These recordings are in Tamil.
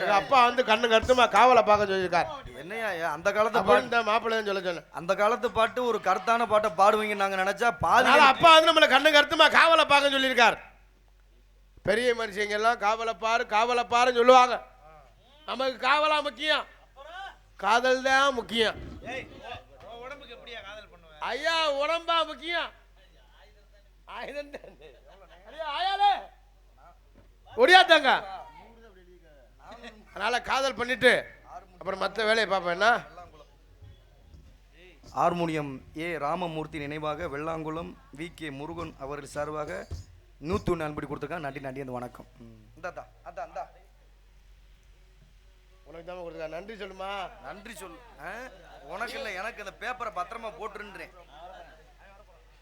எங்க அப்பா வந்து கண்ணு கருத்துமா காவலை பார்க்க சொல்லியிருக்காரு. என்னையா அந்த காலத்து பாட்டு மாப்பிள்ளைன்னு சொல்ல சொன்னேன். அந்த காலத்து பாட்டு ஒரு கருத்தான பாட்டை பாடுவீங்க நாங்க நினைச்சா பாதி அப்பா வந்து நம்மளை கண்ணு கருத்துமா காவலை பார்க்க சொல்லியிருக்காரு. பெரிய மனுஷங்க எல்லாம் காவலை பாருன்னு சொல்லுவாங்க. நமக்கு காவலா முக்கியம், காதல் தான் முக்கியம். ஐயா உடம்பா முக்கியம். ஒடியாத்தாங்க. அதனால காதல் பண்ணிட்டு அப்புறம் மற்ற வேலையை பார்ப்பேன்னா. ஹார்மோனியம் ஏ ராமமூர்த்தி நினைவாக வெள்ளாங்குளம் வி கே முருகன் அவர்கள் சார்பாக 101 அன்படி கொடுத்துருக்காங்க. நன்றி நன்றி. அந்த வணக்கம். உனக்கு தான் கொடுத்துருக்கா. நன்றி சொல்லுமா. நன்றி சொல்லு. உனக்கு இல்லை, எனக்கு அந்த பேப்பரை பத்திரமா போட்டுருன்றேன்.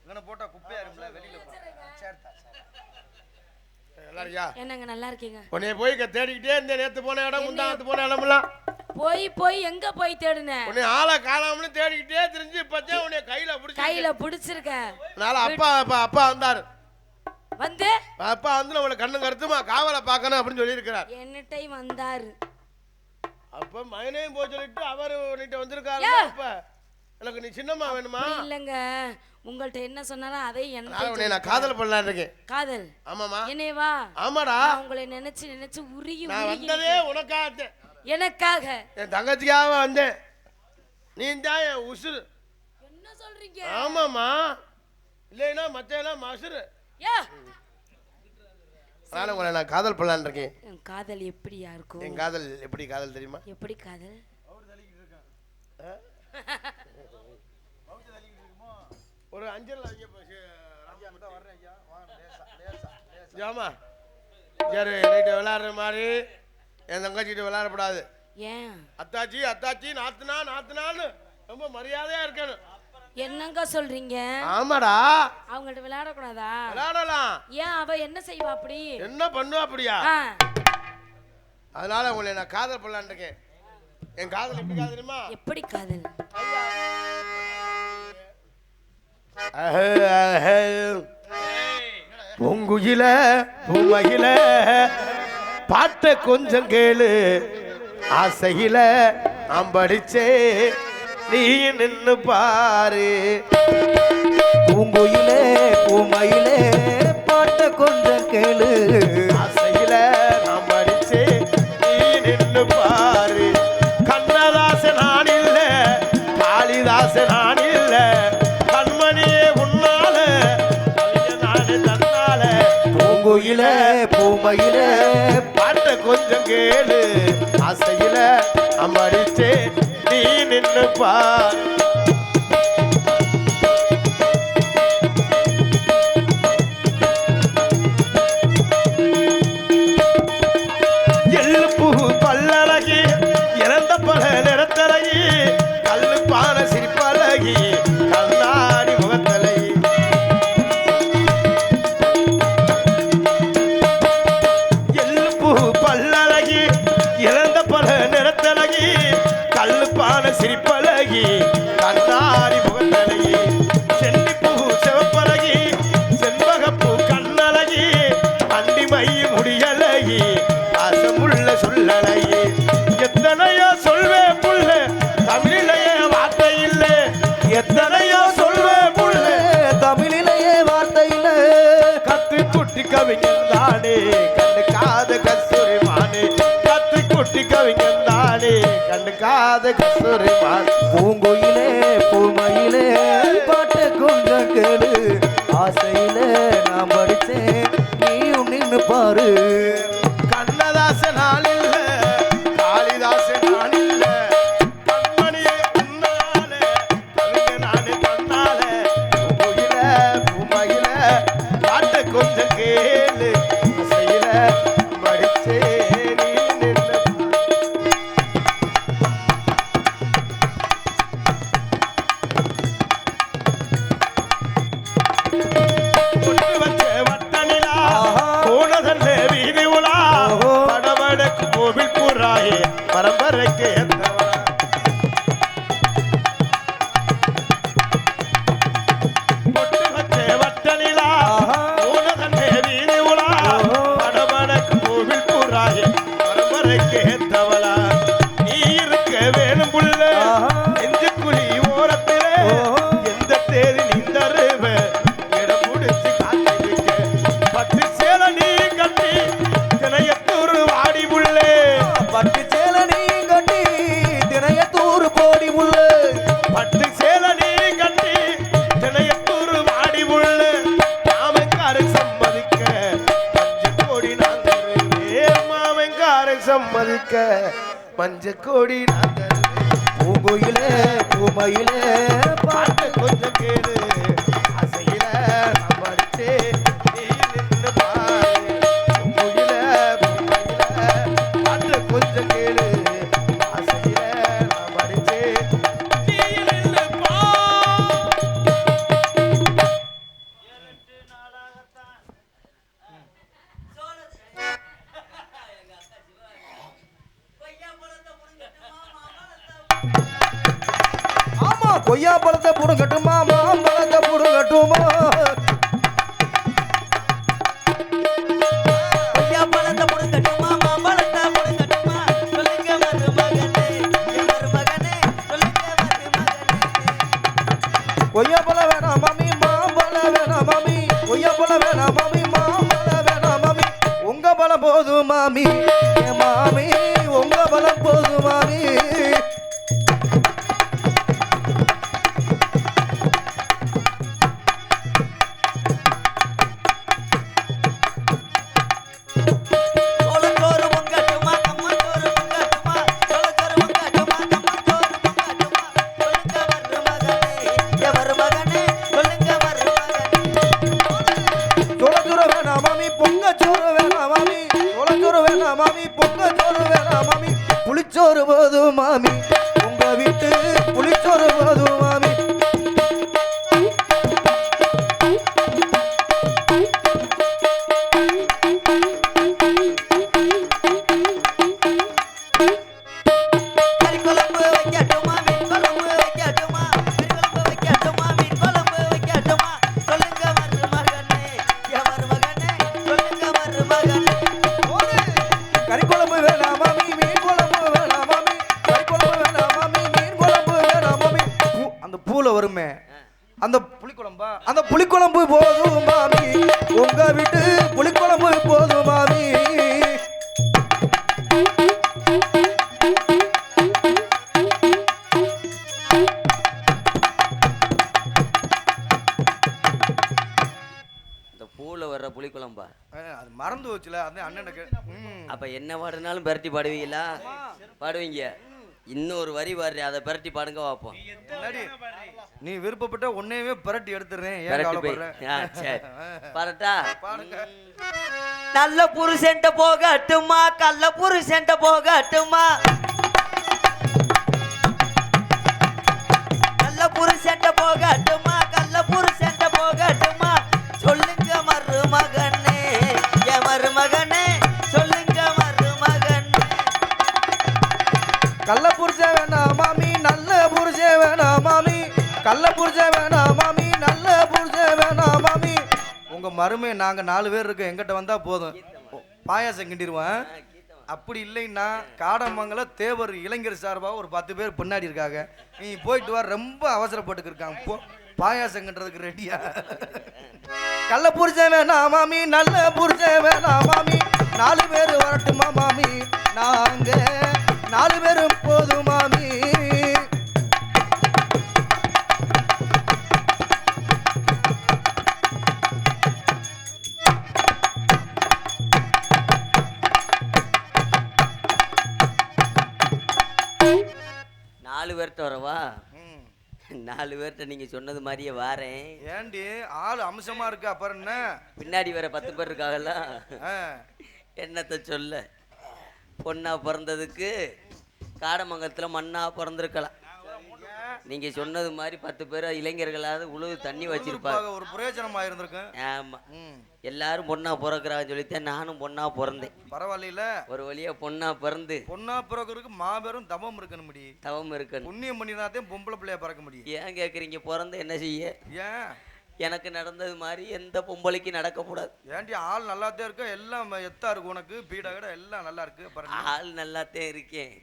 இங்கே போட்டா குப்பையா இருக்குல்ல வெளியில. என்னங்க நல்லா இருக்கீங்க? உன்னைய போய் தேடிக்கிட்டே இருந்தேன். நேத்து போன இடம் முந்தாத்து போன இடமெல்லாம் போய் எங்க போய் தேடுனேன்? உன்னை ஆளை காணாமனு தேடிக்கிட்டே தெரிஞ்சு இப்பதான் உன்னை கையில பிடிச்சிருக்கேன். அதனால அப்பா வந்தாரு. வந்து அப்பா வந்து நம்மள கண்ணு கருத்துமா காவலை பார்க்கணும் அப்படின்னு சொல்லி இருக்கிறார். என்ன டைம் வந்தாரு. அப்ப மகனையும் போய் சொல்லிட்டு அவரு உன்கிட்ட வந்திருக்காரு. அப்ப எனக்கு நீ சின்னம்மா வேணுமா? இல்லங்க, உங்கள்ட்ட என்ன சொன்னாலும் அதை நான் காதல் பண்ணலான்னு இருக்கேன். காதல்? ஆமாமா. என்னேவா? ஆமாடா. உங்களை நினைச்சு உருகி நான் வந்ததே உனக்காக. எனக்காக? என் தங்கச்சிக்காக வந்தேன். நீ தான் என் உசுறு. என்ன சொல்றீங்க? ஆமாமா. இல்லைன்னா மத்த எல்லாம் மசுறு. அதனால உங்களை நான் காதல் பண்ணலான்னு இருக்கேன். என் காதல் எப்படியா இருக்கும்? என் காதல் எப்படி காதல் தெரியுமா? எப்படி காதல்? ஒரு அஞ்சல் ஜாமா யாரு நைட்டு விளையாடுற மாதிரி என் தங்கச்சிட்டு விளையாடக்கூடாது. ஏன்? அத்தாச்சி நாத்துனான்னு ரொம்ப மரியாதையா இருக்கணும். என்னங்க சொல்றீங்க? ஆமாடா. அவங்கள்ட்ட விளையாடக்கூடாதா? விளையாடலாம். ஏன்? அவ என்ன செய்வா? அப்படி என்ன பண்ணுவா? அப்படியா? அதனால உங்களை நான் காதல் பண்ணலான்னு இருக்கேன். என் காதல் எப்படி காதல் தெரியுமா? எப்படி காதல்? பூங்குயில பூமகில பாட்ட கொஞ்சம் கேளு, ஆசையில அம்படிச்சே நீ நின்னு பாரு. பூங்குயிலே பூமயிலே பாட்ட கொஞ்சம் கேளு, ஆசையில அம்படிச்சே நீ நின்னு பாரு. கண்ணதாச நான் இல்ல, காளிதாச நான் இல்ல, கண்மணியே உன்னால நாடு தன்னால. பூங்குயிலே பூமயிலே பாட்ட கொஞ்சம் கேளு, ஆசையில அம்படிச்சே நீ நின்னு பாரு. எள்ளு பூ பல்லழகி இறந்த பல நிறத்தழகி, கல்லு பான சிரிப்பழகி, கண்ணாடி முகத்தழகி. எள்ளு பூ பல்லழகி இறந்த பல நிறத்தழகி, கல்லு பான சிரிப்பழகி, கண்ணாடி முகத்தழகி. செண்டிப்பூ சிவப்பழகி, செண்பகப்பூ கண்ணழகி, அண்டிமை முடியழகி, பாசமுள்ள சொல்லழகி. எத்தனையோ சொல்வே புள்ள தமிழிலேயே வார்த்தை இல்லை, எத்தனையோ சொல்வே புள்ள தமிழிலேயே வார்த்தை இல்ல. கத்து குட்டி கவிஞன் தானே கண்டுக்காத கஸ்தூரி மானே, கத்து குட்டி கவிஞன் தானே கண்டுக்காத கஸ்தூரி மானே. பூங்குயிலே பூமயிலே பாட்ட கொஞ்சம் கேளு, ஆசையில நான் படிச்சேன் நீயும் நின்னு பாரு. கண்ணதாச நான் இல்ல, காளிதாச நான் இல்ல, கண்மணியே உன்னால கவிஞ நானே தன்னால. பூங்குயில பூமயில பாட்ட கொஞ்சம் கேளு, ஆசையில படிச்சே நீ நின்னு பொட்டு வச்ச வட்டனிலா போனதல்ல வீதி உலா, படவடக்கு கோவில் கூறாயே பரம்பரைக்கு எத்தவா. பொட்டு வச்ச வட்டனிலா போனதல்ல வீதி உலா, படவடக்கு கோவில் கூறாயே பரம்பரைக்கு எத்தவா. மஞ்ச கோடி நான் தருவேன். பூங்குயிலே பூமையிலே பாட்டு கொஞ்சம் கேளு அசையில நான் படிச்சேன் நீ நின்னு பாரு. பூங்குயில பூமையில பாட்டு கொஞ்சம் கேளு அசையில நான் படிச்சேன் நீ நின்னு பாரு. ஆமா கொய்யா பழத்தை புடுங்கட்டுமா மாம்பழத்தை புடுங்கட்டுமா கொய்யா பழத்தை புடுங்கட்டுமா மாம்பழத்தை புடுங்கட்டுமா சொல்லுங்க மருமகனே என் மருமகனே சொல்லுங்க மருமகனே கொய்யா பழம் வேணாம் மாமி மாம்பழம் வேணாம் மாமி கொய்யா பழம் வேணாம் மாமி மாம்பழம் வேணாம் மாமி உங்க பழம் போதும் மாமி என் மாமி உங்க பழம் போதும் மாமி சோளச்சோறு பொங்கட்டுமா கம்மஞ்சோறு பொங்கட்டுமா சோளச்சோறு பொங்கட்டுமா கம்மஞ்சோறு பொங்கட்டுமா சொல்லுங்க மருமகனே என் மருமகனே சொல்லுங்க மருமகனே சோளச்சோறு வேணாம் மாமி பொங்கச்சோறு வேணாம் மாமி சோளச்சோறு வேணாம் மாமி பொங்கச்சோறு வேணாம் மாமி புளிச்சோறு போதும் மாமி உங்க வீட்டு புளிச்சோறு போதும் மாமி கறி குழம்பு வைக்கட்டுமா மீன் குழம்பு வைக்கட்டுமா கறி குழம்பு வைக்கட்டுமா மீன் குழம்பு வைக்கட்டுமா சொல்லுங்க மருமகனே என் மருமகனே சொல்லுங்க மருமகனே கறி குழம்பு வேணாம் மாமி மீன் குழம்பு வேணாம் மாமி கறி குழம்பு வேணாம் மாமி மீன் குழம்பு வேணாம் மாமி அந்த பூல வருமே அந்த புளிக்குழம்பா அந்த புளிக்குழம்பு போதும் மாமி உங்க வீட்டு புளிக்குழம்பு போதும் மாமி இந்த பூல வர்ற புளிக்குழம்பா அது மறந்து வச்சுல அந்த அண்ணனுக்கு அப்ப என்ன பாடுனாலும் பெரட்டி பாடுவீங்களா பாடுவீங்க இன்னொரு வரி பாடுறேன் அதை பெரட்டி பாடுங்க பார்ப்போம் முன்னாடி நீ விருப்பப்பட்ட உன்னையவே பிரட்டி எடுத்துறேன் ஏன் பெரட்டி கவலைப்படுற போய் சரி பாடட்டா பாடுங்க நல்ல புருஷன்ட்ட போகட்டுமா கள்ள புருஷன்ட்ட போகட்டுமா நல்ல புருஷன்ட்ட போகட்டுமா கள்ள புருஷன்ட்ட போகட்டுமா சொல்லுங்க மருமகனே என் மருமகனே சொல்லுங்க மருமகனே கள்ள புருஷன் வேணாம் மாமி நல்ல புருஷன் வேணாம் மாமி கள்ள புருஷன் வேணாம் மாமி நல்ல புருஷன் வேணாம் மாமி உங்க மருமை நாங்க 4 பேர் இருக்கோம் எங்கிட்ட வந்தா போதும் பாயாசம் கிண்டிடுவேன் அப்படி இல்லைன்னா காடமங்கலம் தேவர் இளைஞர் சார்பாக ஒரு 10 பேர் பின்னாடி இருக்காங்க நீ போயிட்டு வா ரொம்ப அவசரப்பட்டுக்கு இருக்காங்க போ பாயாசம் கிண்டுறதுக்கு ரெடியா கள்ள புருஷன் வேணாம் மாமி நல்ல புருஷன் வேணாம் மாமி 4 பேர் வரட்டுமா மாமி நாங்க 4 பேரும் போதும் மாமி நாலு பேர்கிட்ட வரவா 4 பேர்கிட்ட நீங்க சொன்னது மாதிரியே வாரேன் ஏண்டி ஆள் அம்சமா இருக்கு அப்புறம் என்ன பின்னாடி வேற 10 பேர் இருக்காங்கல்ல ஆ, என்னத்தை சொல்ல பொண்ணா பிறந்ததுக்கு காடமங்கலத்துல மண்ணா பிறந்திருக்கலாம் நீங்க சொன்னது மாதிரி 10 பேர் இளைஞர்களாவது உழுது தண்ணி வச்சிருப்பாங்க ஒரு பிரயோஜனமா இருந்திருக்கும் ஆமா எல்லாரும் பொண்ணா பிறக்கிறாங்கன்னு சொல்லித்தான் நானும் பொண்ணா பிறந்தேன் பரவாயில்ல ஒரு வழியா பொண்ணா பிறந்து பொண்ணா பிறகுறதுக்கு மாபெரும் தவம் இருக்கணும் முடி தவம் இருக்கணும் புண்ணியம் பண்ணினாதே பொம்பளை பிள்ளைய பறக்க முடியும் ஏன் கேக்குறீங்க பிறந்து என்ன செய்ய ஏன் எனக்கு நடந்தது மாதிரி எந்த பொம்பளைக்கு நடக்கக்கூடாது ஏன்டி ஆள் நல்லாத்தான் இருக்கு எல்லாம் எத்தா இருக்கு உனக்கு பீட கிட எல்லாம் நல்லா இருக்கு பாருங்க ஆள் நல்லாத்தான் இருக்கேன்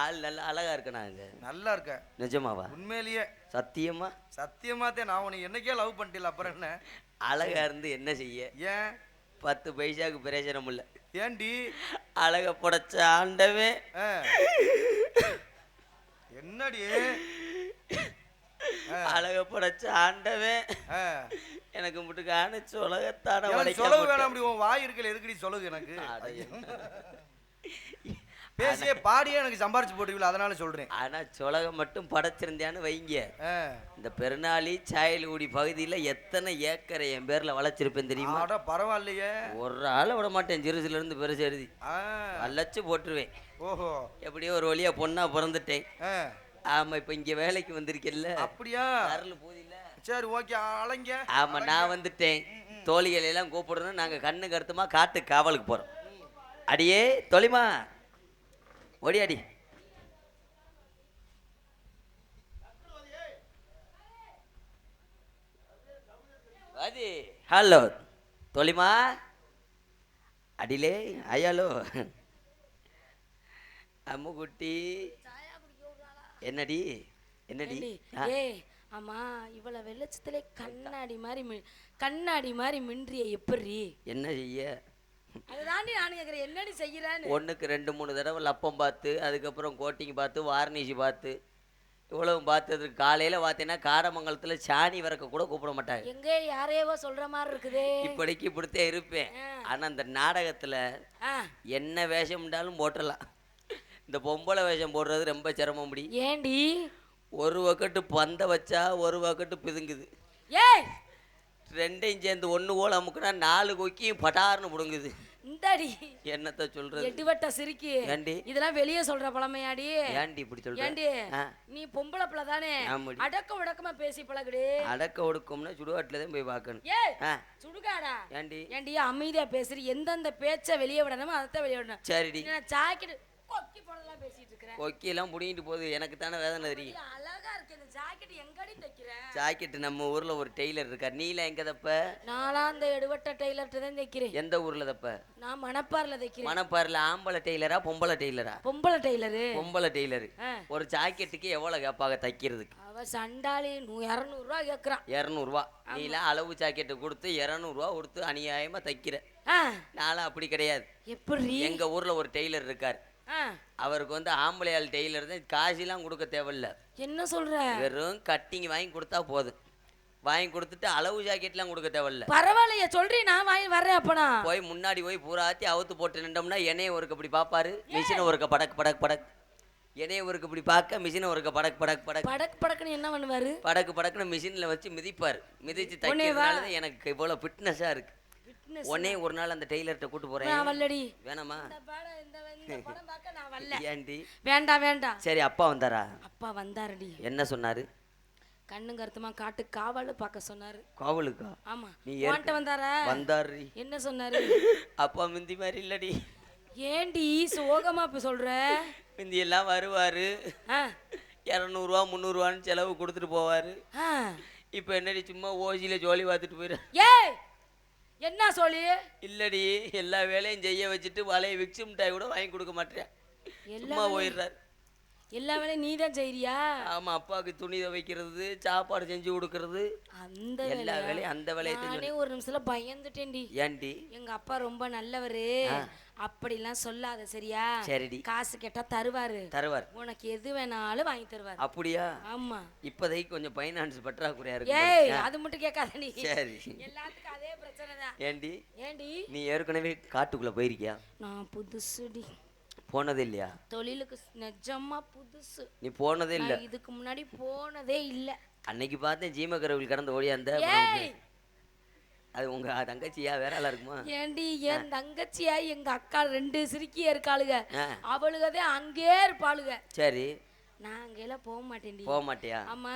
ஆள் நல்லா அழகா இருக்கு நாங்க நல்லா இருக்க நிஜமாவா உண்மையிலேயே சத்தியமா சத்தியமாத்தே நான் உனக்கு என்னைக்கே லவ் பண்ணிட்டல அப்புறம் என்ன அழகா இருந்து என்ன செய்ய ஏன் 10 பைசாக்கு பிரயோஜனம் இல்ல ஏன்டி அழக புடைச்ச ஆண்டவே ஆ. என்னடி அழக புடைச்ச ஆண்டவே ஆ. எனக்கு முட்டுக்கு அணைச்சு உலகத்தான எனக்கு உடைக்க சொல்லுங்க முட்டு. வேணாம் அப்படி உன் வாய் இருக்கல எதுக்கடி சொல்லுங்க எனக்கு பேசியே பாடியே எனக்கு சம்பாரிச்சு போட்டுக்கல, அதனால சொல்றேன். ஆனா சொலகம் மட்டும் படைச்சிருந்தியான்னு வைங்க, ஆ. இந்த பெருநாளி சாயல்குடி பகுதியில எத்தனை ஏக்கரை என் பேர்ல வளைச்சிருப்பேன் தெரியுமா? ஆடா பரவாயில்லையே. ஒரு ஆளை விட மாட்டேன், சிறுசுல இருந்து பெருசு எழுதி ஆ. வளைச்சு போட்டுருவேன். ஓஹோ. எப்படியோ ஒரு வழியா பொண்ணா பிறந்துட்டேன். ஆ. ஆமா, இப்ப இங்க வேலைக்கு வந்திருக்கேல்ல, அப்படியா? அருள் போதில்ல. சரி ஓகே, அலைங்க. ஆமா, நான் வந்துட்டேன். தோழிகளை எல்லாம் கூப்பிடணும், நாங்க கண்ணு கருத்துமா காட்டு காவலுக்கு போறோம். அடியே தொழிமா ஓடி அடி. ஹலோ தொழிமா, அடிலே ஐயாலோ அம்முக்குட்டி. என்னடி என்னடி? ஏய் ஆமா, இவ்வளவு வெளிச்சத்துல கண்ணாடி மாதிரி மின்றிய எப்படி? என்ன செய்ய? அதுதாண்டி நான் கேக்குறேன், என்னடி செய்யறான்னு. ஒன்றுக்கு 2-3 தடவை லப்பம் பார்த்து, அதுக்கப்புறம் கோட்டிங் பார்த்து, வார்னிஷி பார்த்து, இவ்வளவு பார்த்ததுக்கு காலையில பார்த்தீங்கன்னா காடமங்கலத்துல சாணி வரக்க கூட கூப்பிட மாட்டாங்க. எங்க யாரையவோ சொல்ற மாதிரி இருக்குதே. இப்படிக்கு இப்படித்தான் இருப்பேன். ஆனா அந்த நாடகத்துல என்ன வேஷம் இருந்தாலும் போட்டலாம். இந்த பொம்பளை வேஷம் போடுறது ரொம்ப சிரமம். முடி ஏண்டி? ஒரு வக்கட்டு பந்த வச்சா ஒரு வக்கட்டு பிதுங்குது. ஏய், ரெண்டையும் சேர்ந்து ஒன்று போல அமுக்குனா 4 கொக்கியும் பட்டார்னு புடுங்குது. இந்தாடி என்னத்த சொல்றது? எட்டுவட்ட சிரிக்கி. ஏண்டி இதெல்லாம் வெளியே சொல்ற பழமையாடி? ஏண்டி இப்படி சொல்ற? ஏண்டி நீ பொம்பளை பிள்ளை தானே, அடக்க உடக்கமா பேசி பழகுடி. அடக்க ஒடுக்கம்னா சுடுகாட்டுல தான் போய் பார்க்கணும். ஏய் சுடுகாடா? ஏண்டி ஏண்டி அமைதியா பேசுறீ? எந்தெந்த பேச்ச வெளியே விடணுமோ அதைத்தான் வெளியே விடணும். சரிடி. ஜாக்கெட் கொக்கி போடலாம் பேசிட்டு இருக்கேன். கொக்கி எல்லாம் புடிங்கிட்டு போகுது, எனக்கு தானே வேதனை தெரியும். அழகா இருக்கு இந்த ஜாக்கெட். எங்கடி தைக்கிறேன்? ஜாக்கெட் நம்ம ஊர்ல ஒரு டெய்லர் இருக்கார். நீல எங்க தப்ப? நானா அந்த எடுவட்ட டெய்லர்ட்ட தான் தைக்கிறேன். எந்த ஊர்ல தப்ப? நான் மணப்பாறையில தைக்கிறேன். மணப்பாறையில ஆம்பளை டெய்லரா பொம்பளை டெய்லரா? பொம்பளை டெய்லரு. பொம்பளை டெய்லரு. ஒரு ஜாக்கெட்டுக்கு எவ்வளவு கேட்பாங்க தைக்கிறதுக்கு? அவ சண்டாளி 200 ரூபா கேக்குறான். 200 ரூபா. நீலாம் அளவு ஜாக்கெட்டு கொடுத்து 200 ரூபா கொடுத்து அநியாயமா தைக்கிற. நானும் அப்படி கிடையாது. எப்படி? எங்க ஊர்ல ஒரு டெய்லர் இருக்கார். அவருக்கு வந்து ஆம்பளையால் டெய்லர் தான், காசெல்லாம் கொடுக்க தேவையில்ல. என்ன சொல்ற? வெறும் கட்டிங் வாங்கி கொடுத்தா போதும். வாங்கி கொடுத்துட்டு அளவு ஜாக்கெட்லாம் கொடுக்க தேவையில்ல. பரவாயில்லையே சொல்றீ, நான் வாங்கி வர்றேன். அப்பனா போய் முன்னாடி போய் பூராத்தி அவுத்து போட்டு நின்றோம்னா எண்ணெயை ஒருக்க இப்படி பார்ப்பாரு, மிஷினை ஒருக்க படக் படக் படக், எண்ணெயை ஒருக்க இப்படி பார்க்க மிஷினை ஒருக்க படக் படக் படக் படக் படக்குன்னு என்ன பண்ணுவாரு? படக்கு படக்குன்னு மிஷினில் வச்சு மிதிப்பார். மிதிச்சு தைக்கிறதுனால தான் எனக்கு இவ்வளோ ஃபிட்னஸாக இருக்கு. உடனே ஒரு நாள் அந்த டெய்லர்கிட்ட கூட்டு போறேன். வேணாமா? ஏன்டி? வேண்டாம் வேண்டாம். சரி, அப்பா வந்தாரா? அப்பா வந்தாருடி. என்ன சொன்னாரு? கண்ணு கருத்துமா காட்டு காவல் பார்க்க சொன்னாரு. காவலுக்கா? ஆமா. நீ வாண்ட வந்தாரா? வந்தாரு. என்ன சொன்னாரு? அப்பா மிந்தி மாதிரி இல்லடி. ஏண்டி சோகமா இப்ப சொல்ற? மிந்தி எல்லாம் வருவாரு, 200 ரூபா 300 ரூபான்னு செலவு கொடுத்துட்டு போவாரு. இப்ப என்னடி சும்மா ஓசியில ஜோலி பார்த்துட்டு போயிரு. ஏய் என்ன சொல்லி? இல்லடி, எல்லா வேலையும் செய்ய வச்சுட்டு வலையை விக்ஸ் மிட்டாய் கூட வாங்கி கொடுக்க மாட்டேன், சும்மா போயிடுறாரு. எல்லா வேலையும் நீ தான் செய்யறியா? ஆமா, அப்பாவுக்கு துணி துவைக்கிறது, சாப்பாடு செஞ்சு கொடுக்கறது, அந்த எல்லா வேலையும் அந்த வேலையை. நானே ஒரு நிமிஷத்துல பயந்துட்டேன்டி. ஏன்டி? எங்க அப்பா ரொம்ப நல்லவரு, அப்படிலாம் சொல்லாத சரியா? சரிடி. காசு கேட்டா தருவாரு. தருவார். உனக்கு எது வேணாலும் வாங்கி தருவார். அப்படியா? ஆமா. இப்போதைக்கு கொஞ்சம் ஃபைனான்ஸ் பற்றாக்குறையா இருக்கு. ஏய் அது மட்டும் கேட்காத நீ. சரி, எல்லாத்துக்கும் அதே பிரச்சனை தான். ஏண்டி? ஏண்டி? நீ ஏற்கனவே காட்டுக்குள்ள போயிருக்கியா? நான் புதுசுடி. போனதே இல்லையா? தொழிலுக்கு நிஜமா புதுசு. நீ போனதே இல்ல? இதுக்கு முன்னாடி போனதே இல்ல. அன்னைக்கு பார்த்தேன் ஜீமக்கரவில் கடந்த ஓடி அந்த. அது உங்க தங்கச்சியா? வேற ஆளா இருக்குமா? ஏண்டி என் தங்கச்சியா? எங்க அக்கா 2 சிரிக்கியா இருக்காளுங்க, அவளுகதே அங்கே இருப்பாளுங்க. சரி. நான் அங்கெல்லாம் போக மாட்டேன்டி. போக மாட்டியா? ஆமா.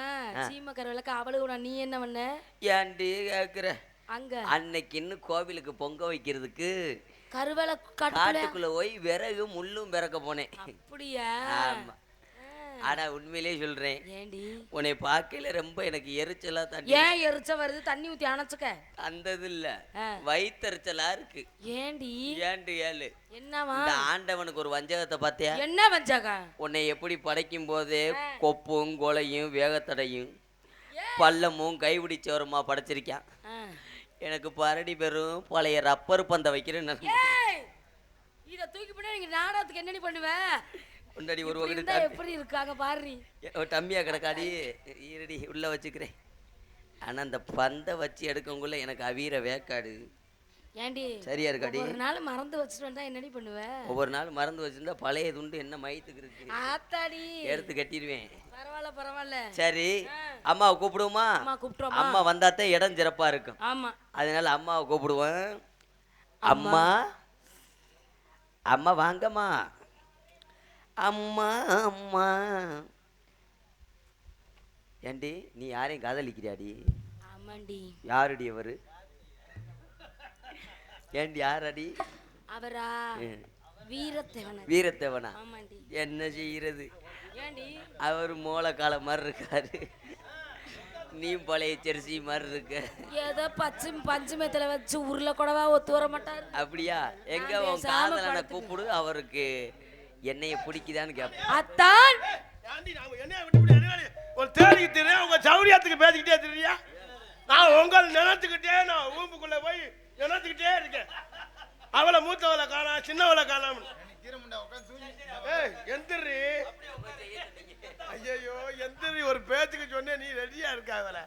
சீமக்கரவிலுக்கு அவளுக்கு நீ என்ன பண்ண? ஏன்டி கேக்குற? அங்க அன்னைக்கு இன்னும் கோவிலுக்கு பொங்க வைக்கிறதுக்கு கருவேல காட்டுக்குள்ள போய் விறகு முள்ளும் பிறக்க போனேன். அப்படியா? ஆமா. ஆனா உண்மையிலேயே சொல்றேன், ஏண்டி உன்னை பார்க்கல ரொம்ப எனக்கு எரிச்சலா. தண்ணி ஏன் எரிச்ச வருது? தண்ணி ஊத்தி அணைச்சுக்க. அந்த இது இல்ல, வயித்தெரிச்சலா இருக்கு. ஏண்டி? ஏன்டி ஏழு? என்னவா? இந்த ஆண்டவனுக்கு ஒரு வஞ்சகத்தை பார்த்தியா? என்ன வஞ்சகம்? உன்னை எப்படி படைக்கும் போதே கொப்பும் கொலையும் வேகத்தடையும் பள்ளமும் கைபிடிச்சவருமா படைச்சிருக்கான். எனக்கு பரடி பெரும் பழைய ரப்பர் பந்த வைக்கிறேன்னு இத தூக்கி போட்டு நீங்க நாடகத்துக்கு என்னடி பண்ணுவ? முன்னாடி ஒரு வகை எப்படி இருக்காங்க பாரு. டம்மியா கிடக்காடி, ஈரடி உள்ள வச்சுக்கிறேன். ஆனா அந்த பந்தை வச்சு எடுக்கக்குள்ள எனக்கு அவிர வேக்காடு. ஏண்டி சரியா இருக்காடி? ஒரு நாள் மறந்து வச்சுட்டு வந்தா என்னடி பண்ணுவ? ஒவ்வொரு நாள் மறந்து வச்சிருந்தா பழைய துண்டு என்ன மயத்துக்கு இருக்கு, ஆத்தாடி எடுத்து கட்டிடுவேன். பரவாயில்ல பரவாயில்ல. சரி, அம்மாவை கூப்பிடுவோமா? அம்மா கூப்பிட்டோமா? அம்மா வந்தாதான் இடம் சிறப்பா இருக்கும். ஆமா, அதனால அம்மாவை கூப்பிடுவேன். அம்மா, அம்மா வாங்கம்மா. அம்மா அம்மா. ஏண்டி நீ யாரையும் காதலிக்கிறியாடி? ஆமாண்டி. யாருடி அவரு? ஏண்டி யாரடி அவரா? வீரத்தேவன். வீரத்தேவனா? ஆமாண்டி. என்ன செய்யறது, ஏண்டி அவர் மூளைக்கால மாதிரி இருக்காரு, நீ பழைய ஜெர்சி மாதிரி இருக்க. ஏதோ பஞ்சமத்துல வச்சு உருளை கூடவா ஒத்து வர மாட்டாரு. அப்படியா? எங்க நான் உன் பேசாம காதலனை படுத்துக்கிறேன். கூப்பிடு, அவருக்கு என்னைய பிடிக்குதான்னு கேட்பேன். அத்தான் ஏண்டி நாம என்ன விட்டு ஒரு தேடிக்கு தெரியும், உங்க சௌரியத்துக்கு பேசிக்கிட்டே தெரியா? நான் உங்கள் நினைச்சுக்கிட்டே நான் ஊம்புக்குள்ள போய் நினைச்சுக்கிட்டே இருக்கேன். அவளை மூத்தவளை காணா, சின்னவளை காணாம. ஏய் எந்திரி, ஐயோ எந்திரி, ஒரு பேச்சுக்கு சொன்னே நீ ரெடியா இருக்க. அவளை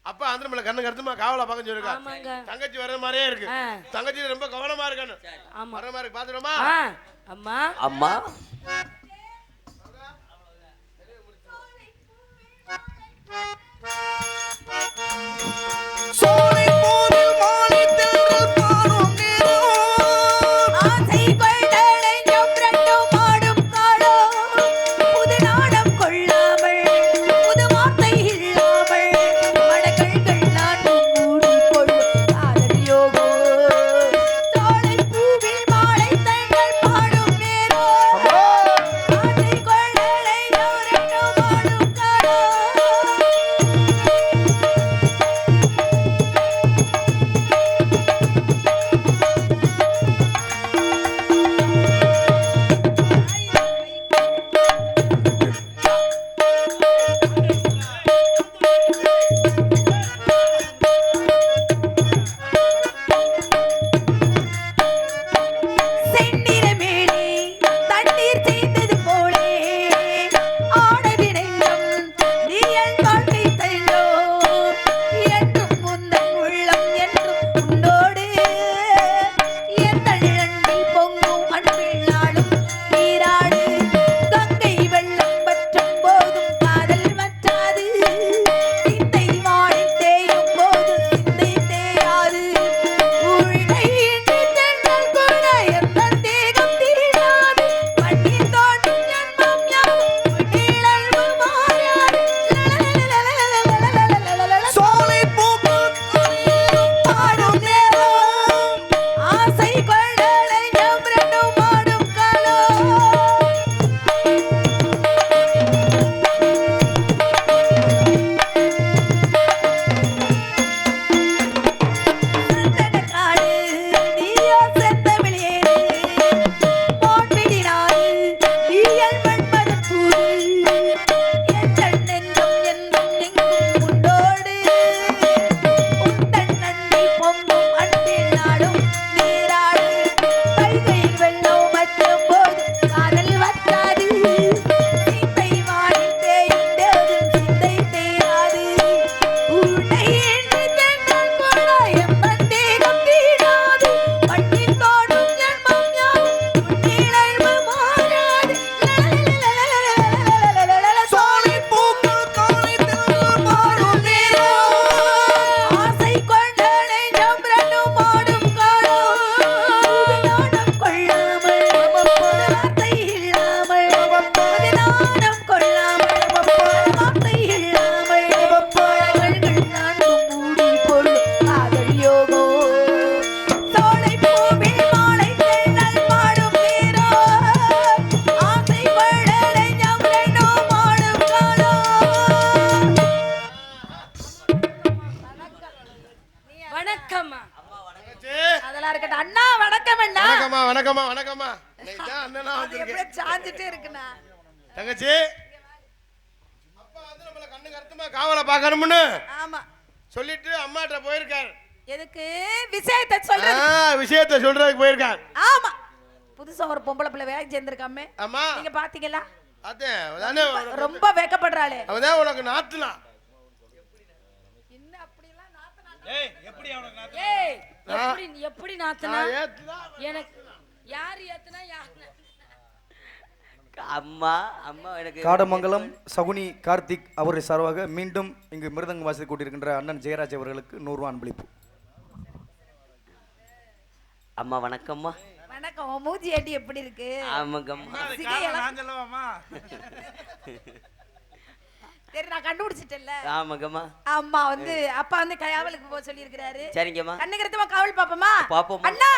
அப்பா அந்த நம்மள கண்ணு கருத்துமா காவலா பார்க்க சொல்லிருக்கா. ஆமாங்க. தங்கச்சி வர்ற மாதிரியே இருக்கு. தங்கச்சி ரொம்ப கவனமா இருக்கணும். ஆமா. வர்ற மாதிரி பாத்துடுமா? அம்மா அம்மா சோலை போதில் மாலை தென்றல் பாடும் நேரம் ஆசை கொள்ளடைஞ்சோம் ரெண்டும் ஆடும் காலம் புது நாடம் கொள்ளாமல் புது வார்த்தை இல்லாமல் மடக்கண்கள் நாட்டும் மூடி கொள்ளும் காதல் யோகம் சோலை பூவில் மாலை தென்றல் பாடும் நேரம் ஆசை கொள்ளடைஞ்சோம் ரெண்டும் ஆடும் காலம் செந்நிறமேனி தண்ணீர் தேய்ந்தது போலே ஆனது நெஞ்சம் நீ என் வாழ்க்கை தந்தோ என்றும் முந்தன் உள்ளம் என்றும் உன்னோடு எந்த நிழலில் பொங்கும் அன்பில் நாளும் நீராடு கங்கை வெள்ளம் வற்றும் போதும் காதல் வற்றாது சிந்தை வாடி தேயும் போதும் சிந்தை தேயாது உன்னை இன்று தென்றல் கூட எந்தன் தேகம் தீராது மண்ணில் தோன்றும் ஜன்மம் யாவும் உன்னிழல்வு மாறாது சோலை பூக்கள் பாடும் நேரம் ஆசை கொள்ளடைஞ்சோம் ரெண்டும் ஆடும் காலம் சந்தனக்காடு நீயோ செந்தமிழேடு போன்பிடினாது நீயல் மண்மரத்தூது எந்தன் நெஞ்சம் என்றும் எங்கும் உண்டோடு உந்தன் நன்றி பொங்கும் அன்பில் நாடும் நீராடு வைகையில் வெள்ளம் வற்றும் போது காதல் வற்றாது சிந்தை வாடி தேயும் தேடும் சிந்தை தேராது உன்னை என்று தென்றல் கூட எம்மன் தேகம் தீராது மண்ணில் தோடும் ஜன்மம் யாவும் உன்னிழல்வு மாறாது சோலை பூக்கள் காலை தென்றல் பாடும் நேரம் ஆசை கொண்டடைஞ்சோம் ரெண்டும் ஆடும் காலம் நாடம் கொள்ளாமல் வார்த்தை இல்லாமல் நாடம் கொள்ளாமல் வார்த்தை இல்லாமல் கண்கள் நான்கும் மூடி கொள்ளும் காதல் யோகோ சோலை பூவில் மாலை தென்றல் பாடும் நேரம் ஆசை கொள்ளடைஞ்சோம் ரெண்டும் ஆடும் காலம் வணக்கம்மா. தங்கச்சி, அதெல்லாம் இருக்கட்டும் அண்ணா வணக்கம் அண்ணா வணக்கம்மா வணக்கம்மா வணக்கம்மா. இன்னைக்கு தான் அண்ணனா அது வந்திருக்கேன். எப்படியே சாஞ்சிட்டே இருக்குண்ணா தங்கச்சி, அப்பா வந்து நம்மள கண்ணு கருத்துமா காவலை பார்க்கணும்னு ஆமா சொல்லிட்டு அம்மாட்ட போயிருக்காரு. எதுக்கு விஷயத்தை சொல்றது விஷயத்த சொல்றதுக்கு போயிருக்காரு. ஆமா புதுசா ஒரு பொம்பளை பிள்ளை வேலை சேர்ந்திருக்காமே ஆமா நீங்க பாத்தீங்களா அதான் ரொம்ப வெக்கப்படுறாளே அவதான் உனக்கு நாத்துலாம். என்ன அப்படிலாம் நாத்தனா ஏய் எப்படி நாத்தனா நான் ஏத்துதான் எனக்கு யார் ஏத்துனா யார் அம்மா அம்மா எனக்கு காடமங்கலம் சகுனி கார்த்திக் அவரை சார்பாக மீண்டும் இங்கு மிருதங்க வாசி கூட்டியிருக்கின்ற அண்ணன் ஜெயராஜ் அவர்களுக்கு 100 ரூபா அன்பளிப்பு. அம்மா வணக்கம்மா. வணக்கம். உன் மூஞ்சி ஏட்டி எப்படி இருக்கு? ஆமாங்கம்மா. சரி நான் கண்டுபிடிச்சிட்டேன்ல. ஆமாங்கம்மா. அம்மா வந்து அப்பா வந்து காவலுக்கு போக சொல்லி இருக்காரு. சரிங்கம்மா. கண்ணுக்கிறதுமா காவல் பாப்போமா? பாப்போம். அண்ணா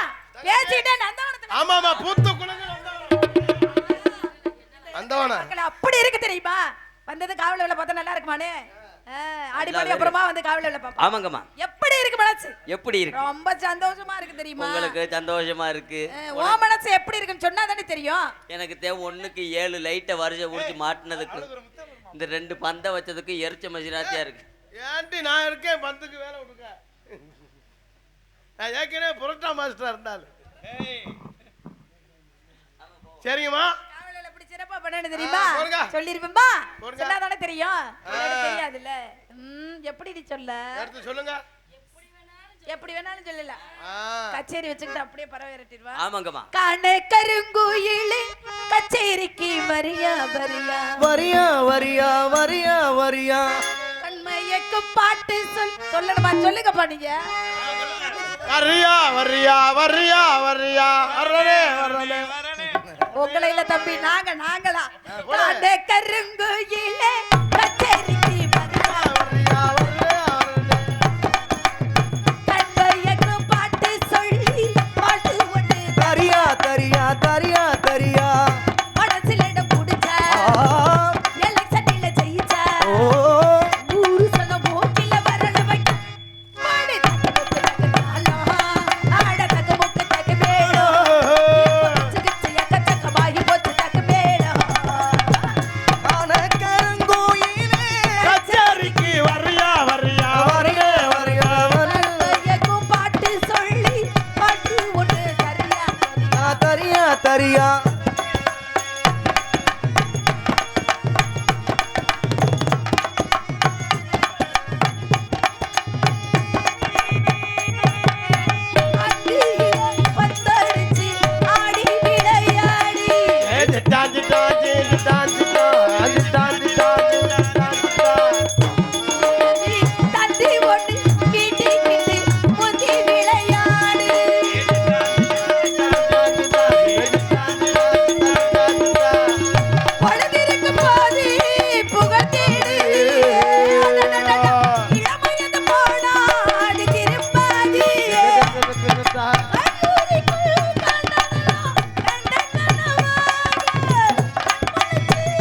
பேசிட்டே நந்தவனத்துல. ஆமாமா பூத்து குளங்க வந்தவனா அப்படி இருக்கு தெரியுமா? வந்தது காவல் வேலை பார்த்தா நல்லா இருக்குமானே? ஆடி பாடி அப்புறமா வந்து காவல் வேலை பாப்போம். ஆமாங்கம்மா. எப்படி இருக்கு மனசு? எப்படி இருக்கு? ரொம்ப சந்தோஷமா இருக்கு தெரியுமா? உங்களுக்கு சந்தோஷமா இருக்கு. ஓ மனசு எப்படி இருக்குன்னு சொன்னா தானே தெரியும். எனக்கு தேவை 1க்கு 7 லைட்டை வரிசை முடிச்சு மாட்டினதுக்கு இந்த 2 பந்தை வச்சதுக்கு எரிச்ச மசிராத்தியா இருக்கு. ஏன்டி நான் இருக்கேன் பந்துக்கு வேலை விடுங்க. நான் ஏற்கனவே புரோட்டா மாஸ்டரா இருந்தாலும். சரிங்கம்மா. காவல் எப்படி சிறப்பா பண்ணணும் தெரியுமா? போடுங்க. சொல்லிருப்பேன்பா. போடுங்க. சொன்னா தானே தெரியும். எனக்கு தெரியாதுல்ல. எப்படி நீ சொல்ல? எடுத்து சொல்லுங்க. எப்படி வேணாலும் சொல்லலாம். கச்சேரி வச்சுக்கிட்டு அப்படியே பறவை விரட்டிடுவா. ஆமாங்கம்மா. கண்ணு கருங்குயிலே கச்சேரிக்கு வரியா வரியா வரியா வரியா வரியா வரியா கண்மையக்கு பாட்டு சொல்லணுமா? சொல்லுங்கப்பா நீங்க. வர்றியா வர்றியா வர்றியா வர்றியா வர்றனே வர்றனே. உங்களை இல்ல தம்பி, நாங்களா கண்ணு கருங்குயிலே கச்சேரிக்கு வரியா வர்றியா வர்றியா வர்றனே. கண்மையக்கு பாட்டு சொல்லி பாட்டு ஒண்ணு தரியா தரியா தரியா தரியா மனசுல இடம் புடிச்ச எலெக்ஷன்ல ஜெயிச்ச ஓ ஊரு சன போக்கில வரணும் பாடு தக்கு தாளோ ஆட தக்கு முக்கு தக்கு மேளோ சிகிச்சை எக்கச்சக்க வாங்கி போச்சு தக்கு மேளோ காண கருங்கோயிலே கச்சேரிக்கு வர்றியா வர்றியா வர்றனே வர்றியா கண்மையக்கும் பாட்டு சொல்லி பாட்டு ஒண்ணு சரியா தரியா தரியா வந்தடிச்சு ஆடி விளையாடி டாஞ்சி டாஞ்சி டாஞ்சி டாஞ்சி டாஞ்சி தந்தி ஒண்ணு கிட்டி கிட்டி முதி விளையாடு பொழுதிருக்கு போது புகழ் தேடு இளமையது போனாடி திரும்பாது கல்லூரிக்குள் கண்டதெல்லாம் கண்ட கனவாக கண்முழிச்சு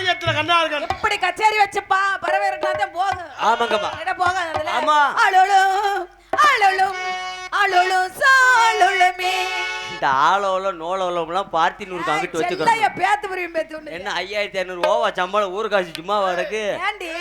ஆதிக்கத்துல கண்ணா இருக்கணும். எப்படி கச்சேரி வச்சுப்பா பறவை தான் போகும். ஆமாங்கம்மா. என்ன போகாது அதுல. ஆமா. அழுளும் அழுளும் அழுளும் சாலுளுமே. இந்த ஆளோல நோலோலம்லாம் பார்த்தினூருக்கு அங்கிட்டு வச்சுக்கிறோம். செல்லைய பேத்து புரியும் பேத்து ஒண்ணு. என்ன 5500 ஓவா சம்பளம் ஊரு காசு சும்மா வரக்கு ஏண்டி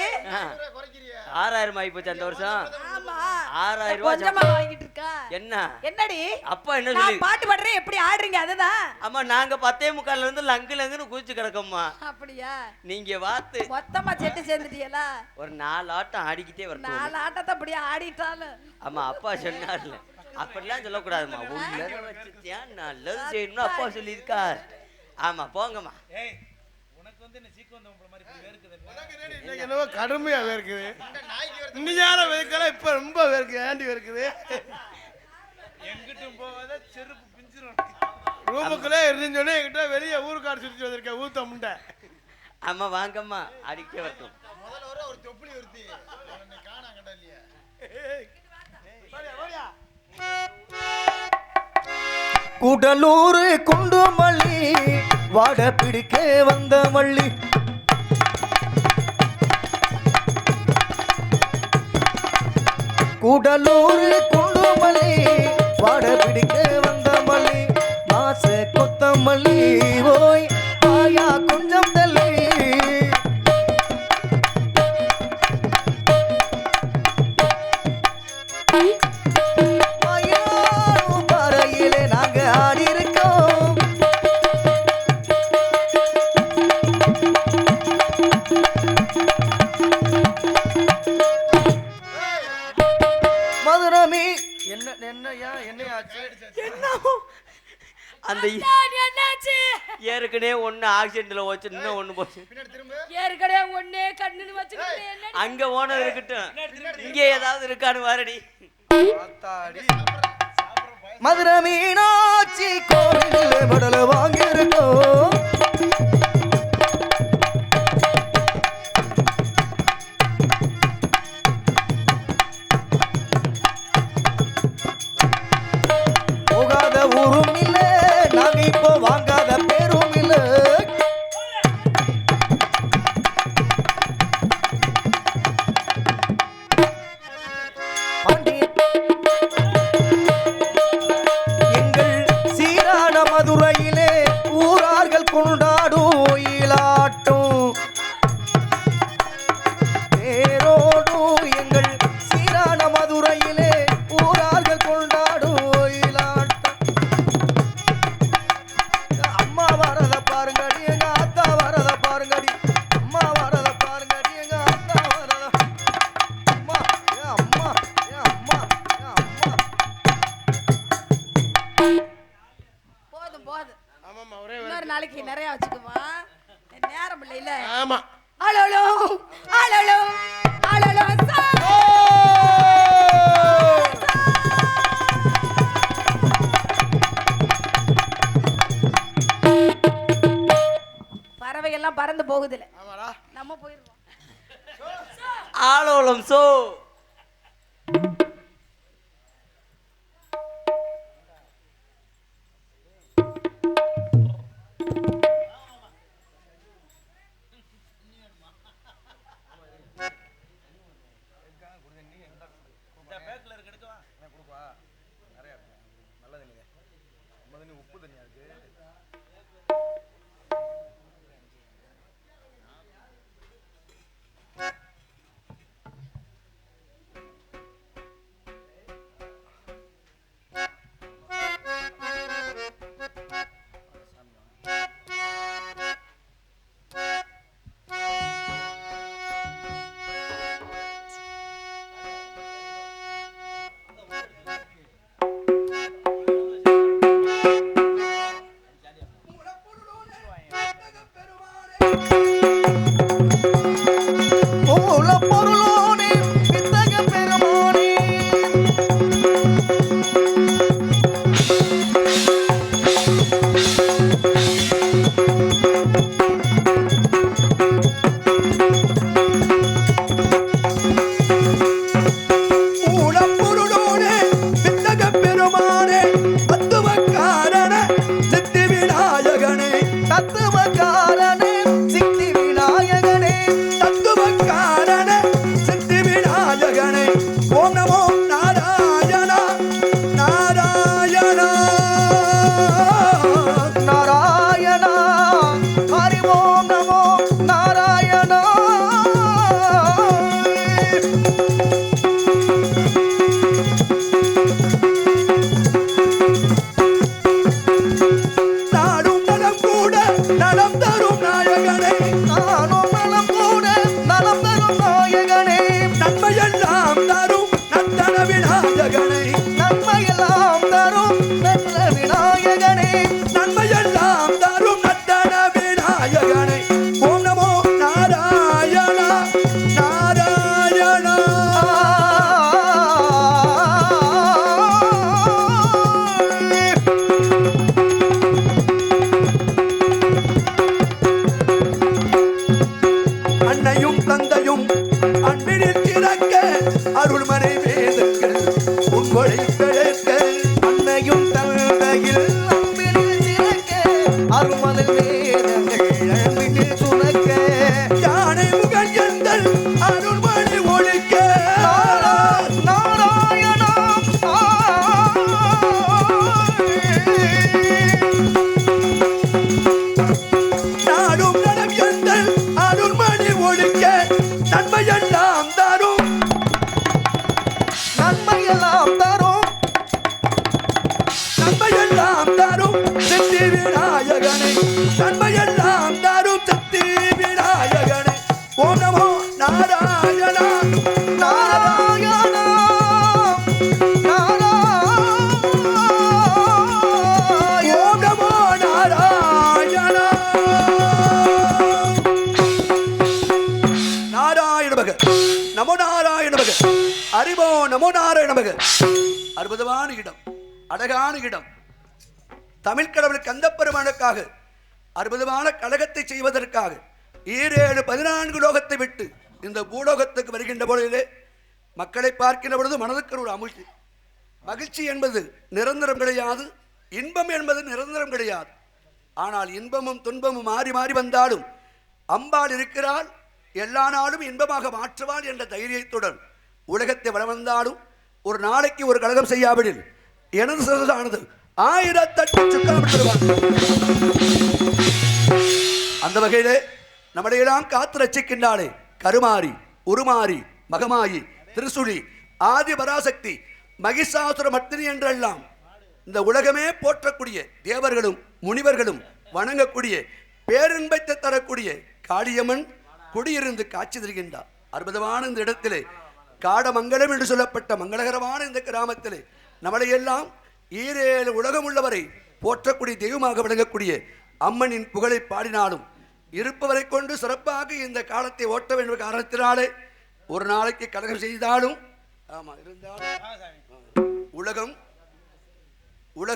6000 ஆகி போச்சு அந்த வருஷம். ஆமா 6000 ரூபாய் கொஞ்சமா வாங்கிட்டு இருக்கா. என்ன என்னடி அப்பா என்ன சொல்லி நான் பாட்டு பாடுறேன் எப்படி ஆடுறீங்க அதுதான். அம்மா நாங்க 10:45 இருந்து லங்குன்னு குதிச்சு கிடக்கோம்மா. அப்படியா நீங்க வாத்து மொத்தமா செட்டு சேர்ந்துட்டீங்களா. ஒரு 4 ஆட்டம் ஆடிக்கிட்டே வரணும். 4 ஆட்டத்தை அப்படியே ஆடிட்டாலும். ஆமா அப்பா சொன்னார்ல அப்படிலாம் சொல்லக்கூடாதுமா. உள்ளத வச்சுட்டியா நல்லது செய்யணும்னு அப்பா சொல்லியிருக்கார். ஆமா போங்கம்மா. இன்னைக்கு என்னவோ கடுமையா வேர்க்குது. இன்னையார வேர்க்கல இப்ப ரொம்ப வேர்க்கு ஏண்டி வேர்க்குது. எங்கிட்டும் போகாத செருப்பு பிஞ்சிரும். ரூமுக்குள்ளே இருந்துன்னு சொன்னே என்கிட்ட வெளியே ஊருக்காடு சுற்றி வந்திருக்கேன் ஊத்த முண்டை. அம்மா வாங்கம்மா அடிக்க வரட்டும். முதல்ல ஒரு தொப்புளி ஒருத்தி காணாங்கடா இல்லையா. கூடலூர் குண்டுமல்லி வாட பிடிக்க வந்த மல்லி. கூடலூர் குண்டுமல்லி வாட பிடிக்க வந்த மல்லி. மாச கொத்தமல்லி ஓய் ஆயா கொஞ்சம் தள்ளி. பாறையிலே நாங்க ஆடி இருக்கோம். மதுரமி என்ன என்னையா என்னையாச்சு அந்த என்னாச்சு? ஏற்கனவே ஒண்ணு ஆக்சிடென்ட்ல போச்சு இன்னும் ஒண்ணு போச்சு. ஏற்கனவே ஒண்ணே கண்ணுன்னு வச்சுக்கிட்டு என்ன அங்க ஓனர் இருக்கட்டும் இங்க ஏதாவது இருக்கான்னு வாரடி. மதுரை மீனாட்சி கோவிலில் மடல வாங்கியிருக்கோம். போகாத ஊரும் இல்ல நாங்க இப்போ வாங்காத பேரும் இல்ல. எங்கள் சீரான மதுரையிலே ஊரார்கள் கொண்டாடும் ஒயிலாட்டும் பேரோடும். எங்கள் சீரான மதுரையிலே ஊரார்கள் கொண்டாடும் ஒயிலாட்டம். அம்மா வரத பாருங்கடி எங்க அத்தா வரத பாருங்கடி. அம்மா வரத பாருங்கடி எங்க அத்தா வரத. அம்மா ஏ அம்மா ஏ அம்மா ஏ அம்மா. போதும் போதும். ஆமாம்மா ஒரே இன்னொரு நாளைக்கு நிறைய வச்சுக்குமா. நேரம் இல்லை இல்ல. ஆமா அழுளும் அழுளும் அழுளும் சா. பறவைகள்லாம் பறந்து போகுதுல. ஆமாடா. நம்ம போயிருவோம். ஆலோலம் சோ நானும் நலம் கூட நலம் தரும் நாயகனே நன்மையெல்லாம் தரும் நந்தன விநாயகனே நன்மையெல்லாம் தரும் நந்த விநாயகனே நன்மையெல்லாம் தரும் நந்தன விநாயகனே ஓம் நமோ நாராயணா நாராயணா அன்னையும் தந்தையும் அன்பினில் சிறக்க அருள்மனை வேதங்கள் உங்களை பிழைக்க அன்னையும் தந்தையில் அன்பினில் சிறக்க அருள்மனை வேதங்கள் அன்பினில் சுரக்க யானை முகன் எந்தல் அருள்மணி ஒழிக்க நாராயணா நாடும் நடம் எந்தல் அருள்மணி ஒழிக்க நன்மையெல்லாம் தரும் நன்மையெல்லாம் தரும் நன்மையெல்லாம் தரும் சக்தி விநாயகனை நன்மையெல்லாம் தரும் சக்தி விநாயகனை ஓம் நமோ நாராயணா நாராயணா ஓம் நமோ நாராயணா நாராயண பக நமோ நாராயண பக அறிவோ நமோ நாராயண பக அற்புதமான இடம் அழகான இடம் தமிழ் கடவுள் கந்தப்பெருமானுக்காக அற்புதமான கழகத்தை செய்வதற்காக 14 லோகத்தை விட்டு இந்த பூலோகத்துக்கு வருகின்ற பொழுதிலே மக்களை பார்க்கின்ற பொழுது மனதுக்கு ஒரு அமிழ்ச்சி மகிழ்ச்சி என்பது நிரந்தரம் கிடையாது, இன்பம் என்பது நிரந்தரம் கிடையாது. ஆனால் இன்பமும் துன்பமும் மாறி மாறி வந்தாலும் அம்பாள் இருக்கிறாள், எல்லா நாளும் இன்பமாக மாற்றுவாள் என்ற தைரியத்துடன் உலகத்தை வளம் வந்தாலும் ஒரு நாளைக்கு ஒரு கழகம் செய்யாவிடில் எனது சிறந்தானது 1008 சுக்கம் பெறுவார். அந்த வகையிலே நம்மளையெல்லாம் காத்து ரட்சிக்கின்றாளே கருமாரி, உருமாரி, மகமாயி, திருசுழி, ஆதி பராசக்தி, மகிஷாசுர மர்த்தினி என்றெல்லாம் இந்த உலகமே போற்றக்கூடிய தேவர்களும் முனிவர்களும் வணங்கக்கூடிய பேரின்பத்தை தரக்கூடிய காளியம்மன் குடியிருந்து காட்சி தருகின்றார். அற்புதமான இந்த இடத்திலே காடமங்கலம் என்று சொல்லப்பட்ட மங்களகரமான இந்த கிராமத்திலே நம்மளையெல்லாம் 7 உலகம் உள்ளவரை போற்றக்கூடிய தெய்வமாக விளங்கக்கூடிய அம்மனின் புகழை பாடினாலும் இருப்பவரை கொண்டு சிறப்பாக இந்த காலத்தை ஓட்ட வேண்டும் காரணத்தினாலே ஒரு நாளைக்கு கலகம் செய்தாலும் ஆமா இருந்தாலும் உலகம்